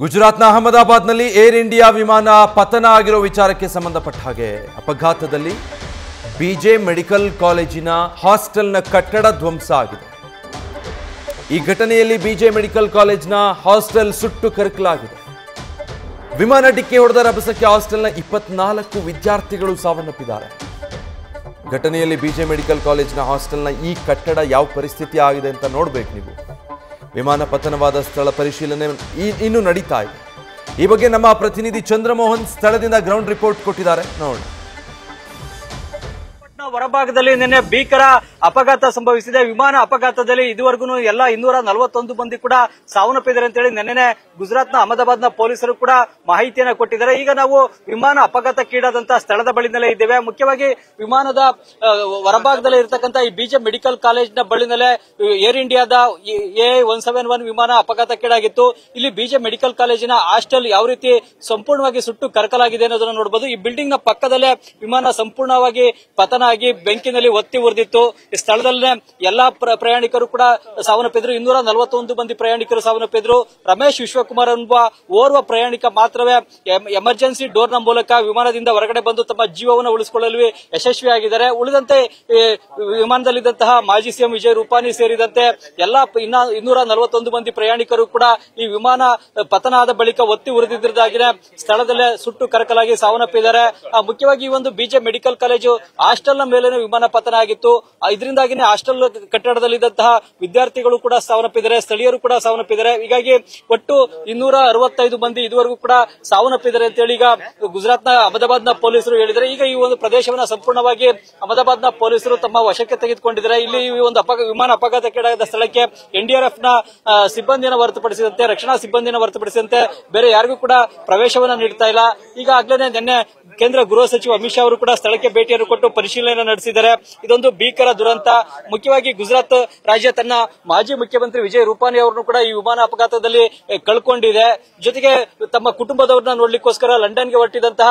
ಗುಜರಾತ್ನ ಅಹಮದಾಬಾದ್ನಲ್ಲಿ air India ವಿಮಾನ ಪತನ ಆಗಿರೋ ವಿಚಾರಕ್ಕೆ ಸಂಬಂಧಪಟ್ಟ ಹಾಗೆ ಅಪಘಾತದಲ್ಲಿ ಬಿಜೆ ಮೆಡಿಕಲ್ ಕಾಲೇಜಿನ ಹಾಸ್ಟೆಲ್ನ ಕಟ್ಟಡ ಧ್ವಂಸ ಆಗಿದೆ. ಈ ಘಟನೆಯಲ್ಲಿ ಬಿಜೆ ಮೆಡಿಕಲ್ ಕಾಲೇಜಿನ ಹಾಸ್ಟೆಲ್ ಸುಟ್ಟು ಕರಕಲಾಗಿದೆ. ವಿಮಾನ ಡಿಕ್ಕಿ ಹೊಡೆದ ರಭಸಕ್ಕೆ ಹಾಸ್ಟೆಲ್ನ 24 ವಿದ್ಯಾರ್ಥಿಗಳು ಸಾವನ್ನಪ್ಪಿದ್ದಾರೆ. ಘಟನೆಯಲ್ಲಿ ಬಿಜೆ ಮೆಡಿಕಲ್ ಕಾಲೇಜಿನ ಹಾಸ್ಟೆಲ್ನ ಈ ಕಟ್ಟಡ ಯಾವ ಪರಿಸ್ಥಿತಿ ಆಗಿದೆ ಅಂತ ನೋಡಬೇಕು ನೀವು. ವಿಮಾನ ಪತನವಾದ ಸ್ಥಳ ಪರಿಶೀಲನೆ ಇನ್ನೂ ನಡೀತಾ ಇದೆ. ಈ ಬಗ್ಗೆ ನಮ್ಮ ಪ್ರತಿನಿಧಿ ಚಂದ್ರಮೋಹನ್ ಸ್ಥಳದಿಂದ ಗ್ರೌಂಡ್ ರಿಪೋರ್ಟ್ ಕೊಟ್ಟಿದ್ದಾರೆ, ನೋಡಿ. ಹೊರಭಾಗದಲ್ಲಿ ನಿನ್ನೆ ಭೀಕರ ಅಪಘಾತ ಸಂಭವಿಸಿದೆ. ವಿಮಾನ ಅಪಘಾತದಲ್ಲಿ ಇದುವರೆಗೂ ಎಲ್ಲ 241 ಮಂದಿ ಕೂಡ ಸಾವನ್ನಪ್ಪಿದ್ದಾರೆ ಅಂತ ಹೇಳಿ ನಿನ್ನೆ ಗುಜರಾತ್ನ ಅಹಮದಾಬಾದ್ನ ಪೊಲೀಸರು ಕೂಡ ಮಾಹಿತಿಯನ್ನ ಕೊಟ್ಟಿದ್ದಾರೆ. ಈಗ ನಾವು ವಿಮಾನ ಅಪಘಾತಕ್ಕೀಡಾದಂತಹ ಸ್ಥಳದ ಬಳಿನಲ್ಲೇ ಇದ್ದೇವೆ. ಮುಖ್ಯವಾಗಿ ವಿಮಾನದ ಹೊರಭಾಗದಲ್ಲಿ ಇರತಕ್ಕಂತ ಈ ಬಿಜೆ ಮೆಡಿಕಲ್ ಕಾಲೇಜಿನ ಬಳಿನಲ್ಲೇ ಏರ್ ಇಂಡಿಯಾದ A171 ವಿಮಾನ ಅಪಘಾತಕ್ಕೀಡಾಗಿತ್ತು. ಇಲ್ಲಿ ಬಿಜೆ ಮೆಡಿಕಲ್ ಕಾಲೇಜಿನ ಹಾಸ್ಟೆಲ್ ಯಾವ ರೀತಿ ಸಂಪೂರ್ಣವಾಗಿ ಸುಟ್ಟು ಕರಕಲಾಗಿದೆ ಅನ್ನೋದನ್ನು ನೋಡಬಹುದು. ಈ ಬಿಲ್ಡಿಂಗ್ ನ ಪಕ್ಕದಲ್ಲೇ ವಿಮಾನ ಸಂಪೂರ್ಣವಾಗಿ ಪತನ ಆಗಿ ಬೆಂಕಿನಲ್ಲಿ ಒತ್ತಿ ಉರಿದಿತ್ತು. ಈ ಸ್ಥಳದಲ್ಲೇ ಎಲ್ಲಾ ಪ್ರಯಾಣಿಕರು ಕೂಡ ಸಾವನ್ನಪ್ಪಿದ್ರು. 241 ಮಂದಿ ಪ್ರಯಾಣಿಕರು ಸಾವನ್ನಪ್ಪಿದ್ರು. ರಮೇಶ್ ವಿಶ್ವಕುಮಾರ್ ಎಂಬ ಓರ್ವ ಪ್ರಯಾಣಿಕ ಮಾತ್ರವೇ ಎಮರ್ಜೆನ್ಸಿ ಡೋರ್ ನ ಮೂಲಕ ವಿಮಾನದಿಂದ ಹೊರಗಡೆ ಬಂದು ತಮ್ಮ ಜೀವವನ್ನು ಉಳಿಸಿಕೊಳ್ಳಲು ಯಶಸ್ವಿಯಾಗಿದ್ದಾರೆ. ಉಳಿದಂತೆ ವಿಮಾನದಲ್ಲಿದ್ದಂತಹ ಮಾಜಿ ಸಿಎಂ ವಿಜಯ್ ರೂಪಾನಿ ಸೇರಿದಂತೆ ಎಲ್ಲಾ 241 ಮಂದಿ ಪ್ರಯಾಣಿಕರು ಕೂಡ ಈ ವಿಮಾನ ಪತನ ಆದ ಬಳಿಕ ಒತ್ತಿ ಉರಿದಿದ್ದರಾಗಿದೆ ಸ್ಥಳದಲ್ಲೇ ಸುಟ್ಟು ಕರಕಲಾಗಿ ಸಾವನ್ನಪ್ಪಿದ್ದಾರೆ. ಮುಖ್ಯವಾಗಿ ಈ ಒಂದು ಬಿಜೆ ಮೆಡಿಕಲ್ ಕಾಲೇಜು ಹಾಸ್ಟೆಲ್ ನ ಮೇಲೆ ವಿಮಾನ ಪತನ ಆಗಿತ್ತು. ಇದರಿಂದಾಗಿನೇ ಹಾಸ್ಟೆಲ್ ಕಟ್ಟಡದಲ್ಲಿದ್ದಂತಹ ವಿದ್ಯಾರ್ಥಿಗಳು ಕೂಡ ಸಾವನ್ನಪ್ಪಿದ್ದಾರೆ, ಸ್ಥಳೀಯರು ಕೂಡ ಸಾವನ್ನಪ್ಪಿದ್ದಾರೆ. ಹೀಗಾಗಿ ಒಟ್ಟು 265 ಮಂದಿ ಇದುವರೆಗೂ ಕೂಡ ಸಾವನ್ನಪ್ಪಿದ್ದಾರೆ ಅಂತ ಹೇಳಿ ಈಗ ಗುಜರಾತ್ನ ಅಹಮದಾಬಾದ್ನ ಪೊಲೀಸರು ಹೇಳಿದ್ದಾರೆ. ಈಗ ಈ ಒಂದು ಪ್ರದೇಶವನ್ನ ಸಂಪೂರ್ಣವಾಗಿ ಅಹಮದಾಬಾದ್ನ ಪೊಲೀಸರು ತಮ್ಮ ವಶಕ್ಕೆ ತೆಗೆದುಕೊಂಡಿದ್ದಾರೆ. ಇಲ್ಲಿ ಈ ಒಂದು ವಿಮಾನ ಅಪಘಾತಕ್ಕೀಡಾದ ಸ್ಥಳಕ್ಕೆ NDRF ನ ಸಿಬ್ಬಂದಿಯನ್ನು ಹೊರತುಪಡಿಸಿದಂತೆ, ರಕ್ಷಣಾ ಸಿಬ್ಬಂದಿಯನ್ನು ಹೊರತುಪಡಿಸಿದಂತೆ ಬೇರೆ ಯಾರಿಗೂ ಕೂಡ ಪ್ರವೇಶವನ್ನ ನೀಡ್ತಾ ಇಲ್ಲ. ಈಗಾಗಲೇ ನಿನ್ನೆ ಕೇಂದ್ರ ಗೃಹ ಸಚಿವ ಅಮಿತ್ ಶಾ ಅವರು ಕೂಡ ಸ್ಥಳಕ್ಕೆ ಭೇಟಿಯನ್ನು ಕೊಟ್ಟು ಪರಿಶೀಲನೆ ನಡೆಸಿದ್ದಾರೆ. ಇದೊಂದು ಭೀಕರ ದುರಂತ. ಮುಖ್ಯವಾಗಿ ಗುಜರಾತ್ ರಾಜ್ಯ ತನ್ನ ಮಾಜಿ ಮುಖ್ಯಮಂತ್ರಿ ವಿಜಯ್ ರೂಪಾನಿ ಅವರನ್ನು ಕೂಡ ಈ ವಿಮಾನ ಅಪಘಾತದಲ್ಲಿ ಕಳ್ಕೊಂಡಿದೆ. ಜೊತೆಗೆ ತಮ್ಮ ಕುಟುಂಬದವರನ್ನ ನೋಡ್ಲಿಕ್ಕೋಸ್ಕರ ಲಂಡನ್ಗೆ ಹೊರಟಿದಂತಹ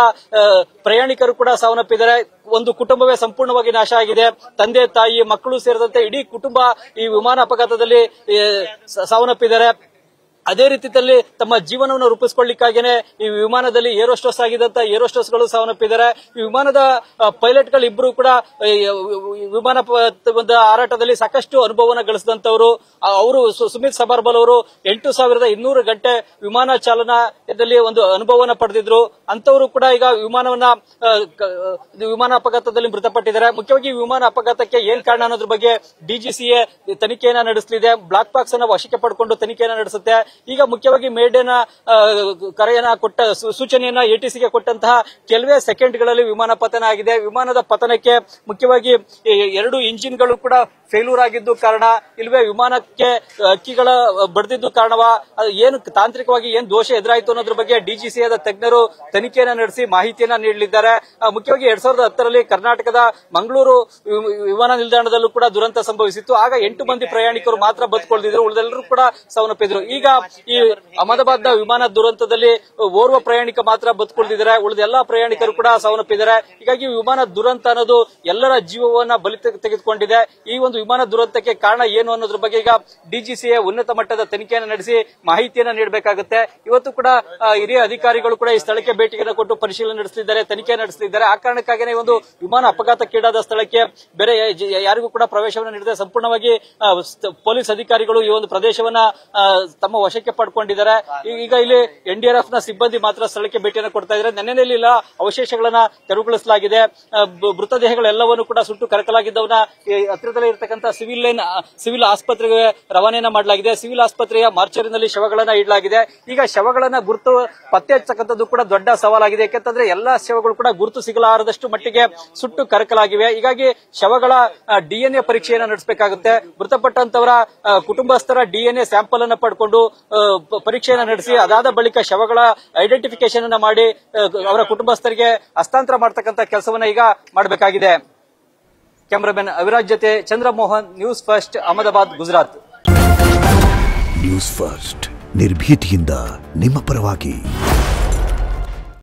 ಪ್ರಯಾಣಿಕರು ಕೂಡ ಸಾವನ್ನಪ್ಪಿದ್ದಾರೆ. ಒಂದು ಕುಟುಂಬವೇ ಸಂಪೂರ್ಣವಾಗಿ ನಾಶ ಆಗಿದೆ. ತಂದೆ, ತಾಯಿ, ಮಕ್ಕಳು ಸೇರಿದಂತೆ ಇಡೀ ಕುಟುಂಬ ಈ ವಿಮಾನ ಅಪಘಾತದಲ್ಲಿ ಸಾವನ್ನಪ್ಪಿದ್ದಾರೆ. ಅದೇ ರೀತಿಯಲ್ಲಿ ತಮ್ಮ ಜೀವನವನ್ನು ರೂಪಿಸಿಕೊಳ್ಳಿಕ್ಕಾಗಿಯೇ ಈ ವಿಮಾನದಲ್ಲಿ ಏರೋಸ್ಟೋಸ್ ಆಗಿದ್ದಂತ ಏರೋಸ್ಟೋಸ್ಗಳು ಸಾವನ್ನಪ್ಪಿದ್ದಾರೆ. ಈ ವಿಮಾನದ ಪೈಲಟ್ಗಳು ಇಬ್ಬರು ಕೂಡ ವಿಮಾನ ಹಾರಾಟದಲ್ಲಿ ಸಾಕಷ್ಟು ಅನುಭವವನ್ನು ಗಳಿಸಿದಂತವರು. ಅವರು ಸುಮಿತ್ ಸಬರ್ಬಲ್ ಅವರು 8200 ಗಂಟೆ ವಿಮಾನ ಚಾಲನದಲ್ಲಿ ಒಂದು ಅನುಭವವನ್ನು ಪಡೆದಿದ್ರು. ಅಂತವರು ಕೂಡ ಈಗ ವಿಮಾನ ಅಪಘಾತದಲ್ಲಿ ಮೃತಪಟ್ಟಿದ್ದಾರೆ. ಮುಖ್ಯವಾಗಿ ವಿಮಾನ ಅಪಘಾತಕ್ಕೆ ಏನ್ ಕಾರಣ ಅನ್ನೋದ್ರ ಬಗ್ಗೆ DGCA ತನಿಖೆಯನ್ನ ನಡೆಸಲಿದೆ. ಬ್ಲಾಕ್ ಬಾಕ್ಸ್ ಅನ್ನ ವಶಕ್ಕೆ ಪಡ್ಕೊಂಡು ತನಿಖೆಯನ್ನ ನಡೆಸುತ್ತೆ. ಈಗ ಮುಖ್ಯವಾಗಿ ಮೇಡೇನ ಕರೆಯನ್ನ ಕೊಟ್ಟ ಸೂಚನೆಯನ್ನ ATCಗೆ ಕೊಟ್ಟಂತಹ ಕೆಲವೇ ಸೆಕೆಂಡ್ಗಳಲ್ಲಿ ವಿಮಾನ ಪತನ ಆಗಿದೆ. ವಿಮಾನದ ಪತನಕ್ಕೆ ಮುಖ್ಯವಾಗಿ 2 ಇಂಜಿನ್ಗಳು ಕೂಡ ಫೇಲ್ಯೂರ್ ಆಗಿದ್ದು ಕಾರಣ, ಇಲ್ವೇ ವಿಮಾನಕ್ಕೆ ಅಕ್ಕಿಗಳ ಬಡಿದಿದ್ದು ಕಾರಣವಾ, ಏನು ತಾಂತ್ರಿಕವಾಗಿ ಏನ್ ದೋಷ ಎದುರಾಯಿತು ಅನ್ನೋದ್ರ ಬಗ್ಗೆ DGCAದ ತಜ್ಞರು ತನಿಖೆಯನ್ನ ನಡೆಸಿ ಮಾಹಿತಿಯನ್ನ ನೀಡಲಿದ್ದಾರೆ. ಮುಖ್ಯವಾಗಿ 2010ರಲ್ಲಿ ಕರ್ನಾಟಕದ ಮಂಗಳೂರು ವಿಮಾನ ನಿಲ್ದಾಣದಲ್ಲೂ ಕೂಡ ದುರಂತ ಸಂಭವಿಸಿತ್ತು. ಆಗ 8 ಮಂದಿ ಪ್ರಯಾಣಿಕರು ಮಾತ್ರ ಬದುಕೊಳ್ದಿದ್ರು, ಉಳಿದೆಲ್ಲರೂ ಕೂಡ ಸಾವನ್ನಪ್ಪಿದ್ರು. ಈಗ ಈ ಅಹಮದಾಬಾದ್ನ ವಿಮಾನ ದುರಂತದಲ್ಲಿ ಓರ್ವ ಪ್ರಯಾಣಿಕ ಮಾತ್ರ ಬದುಕೊಳ್ದಿದ್ದಾರೆ, ಉಳಿದ ಎಲ್ಲಾ ಪ್ರಯಾಣಿಕರು ಕೂಡ ಸಾವನ್ನಪ್ಪಿದ್ದಾರೆ. ಹೀಗಾಗಿ ವಿಮಾನ ದುರಂತ ಅನ್ನೋದು ಎಲ್ಲರ ಜೀವವನ್ನ ಬಲಿ ತೆಗೆದುಕೊಂಡಿದೆ. ಈ ಒಂದು ವಿಮಾನ ದುರಂತಕ್ಕೆ ಕಾರಣ ಏನು ಅನ್ನೋದ್ರ ಬಗ್ಗೆ ಈಗ DGCA ಉನ್ನತ ಮಟ್ಟದ ತನಿಖೆಯನ್ನು ನಡೆಸಿ ಮಾಹಿತಿಯನ್ನ ನೀಡಬೇಕಾಗುತ್ತೆ. ಇವತ್ತು ಕೂಡ ಹಿರಿಯ ಅಧಿಕಾರಿಗಳು ಕೂಡ ಈ ಸ್ಥಳಕ್ಕೆ ಭೇಟಿಯನ್ನು ಕೊಟ್ಟು ಪರಿಶೀಲನೆ ನಡೆಸಲಿದ್ದಾರೆ, ತನಿಖೆ ನಡೆಸಲಿದ್ದಾರೆ. ಆ ಕಾರಣಕ್ಕಾಗಿಯೇ ಒಂದು ವಿಮಾನ ಅಪಘಾತಕ್ಕೀಡಾದ ಸ್ಥಳಕ್ಕೆ ಬೇರೆ ಯಾರಿಗೂ ಕೂಡ ಪ್ರವೇಶವನ್ನು ನೀಡದೆ ಸಂಪೂರ್ಣವಾಗಿ ಪೊಲೀಸ್ ಅಧಿಕಾರಿಗಳು ಈ ಒಂದು ಪ್ರದೇಶವನ್ನ ತಮ್ಮ ವಶಕ್ಕೆ ಪಡ್ಕೊಂಡಿದ್ದಾರೆ. ಈಗ ಇಲ್ಲಿ NDRF ನ ಸಿಬ್ಬಂದಿ ಮಾತ್ರ ಸ್ಥಳಕ್ಕೆ ಭೇಟಿಯನ್ನು ಕೊಡ್ತಾ ಇದ್ದಾರೆ. ನೆನ್ನೆಯಲ್ಲಿ ಅವಶೇಷಗಳನ್ನ ತೆರವುಗೊಳಿಸಲಾಗಿದೆ. ಮೃತದೇಹಗಳೆಲ್ಲವನ್ನು ಕೂಡ ಸುಟ್ಟು ಕರಕಲಾಗಿದ್ದವನ್ನ ಹತ್ತಿರದಲ್ಲೇ ಇರತಕ್ಕಂಥ ಸಿವಿಲ್ ಆಸ್ಪತ್ರೆಗೆ ರವಾನೆಯನ್ನ ಮಾಡಲಾಗಿದೆ. ಸಿವಿಲ್ ಆಸ್ಪತ್ರೆಯ ಮಾರ್ಚರಿನಲ್ಲಿ ಶವಗಳನ್ನ ಇಡಲಾಗಿದೆ. ಈಗ ಶವಗಳನ್ನ ಗುರುತು ಪತ್ತೆ ಹಚ್ಚತಕ್ಕಂಥದ್ದು ಕೂಡ ದೊಡ್ಡ ಸವಾಲಾಗಿದೆ. ಯಾಕೆಂತಂದ್ರೆ ಎಲ್ಲಾ ಶವಗಳು ಕೂಡ ಗುರುತು ಸಿಗಲಾರದಷ್ಟು ಮಟ್ಟಿಗೆ ಸುಟ್ಟು ಕರಕಲಾಗಿವೆ. ಹೀಗಾಗಿ ಶವಗಳ DNA ಪರೀಕ್ಷೆಯನ್ನ ನಡೆಸಬೇಕಾಗುತ್ತೆ. ಮೃತಪಟ್ಟಂತವರ ಕುಟುಂಬಸ್ಥರ DNA ಸ್ಯಾಂಪಲ್ ಅನ್ನ ಪಡ್ಕೊಂಡು ಪರೀಕ್ಷೆಯನ್ನ ನಡೆಸಿ ಅದಾದ ಬಳಿಕ ಶವಗಳ ಐಡೆಂಟಿಫಿಕೇಶನ್ ಅನ್ನ ಮಾಡಿ ಅವರ ಕುಟುಂಬಸ್ಥರಿಗೆ ಹಸ್ತಾಂತರ ಮಾಡತಕ್ಕಂಥ ಕೆಲಸವನ್ನ ಈಗ ಮಾಡಬೇಕಾಗಿದೆ. ಕ್ಯಾಮರಾಮನ್ ಅವಿರಾಜ್ ಜೊತೆ Chandramohan, news first, Ahmedabad, Gujarat. News first ನಿರ್ಭೀತಿಯಿಂದ ನಿಮ್ಮ ಪರವಾಗಿ.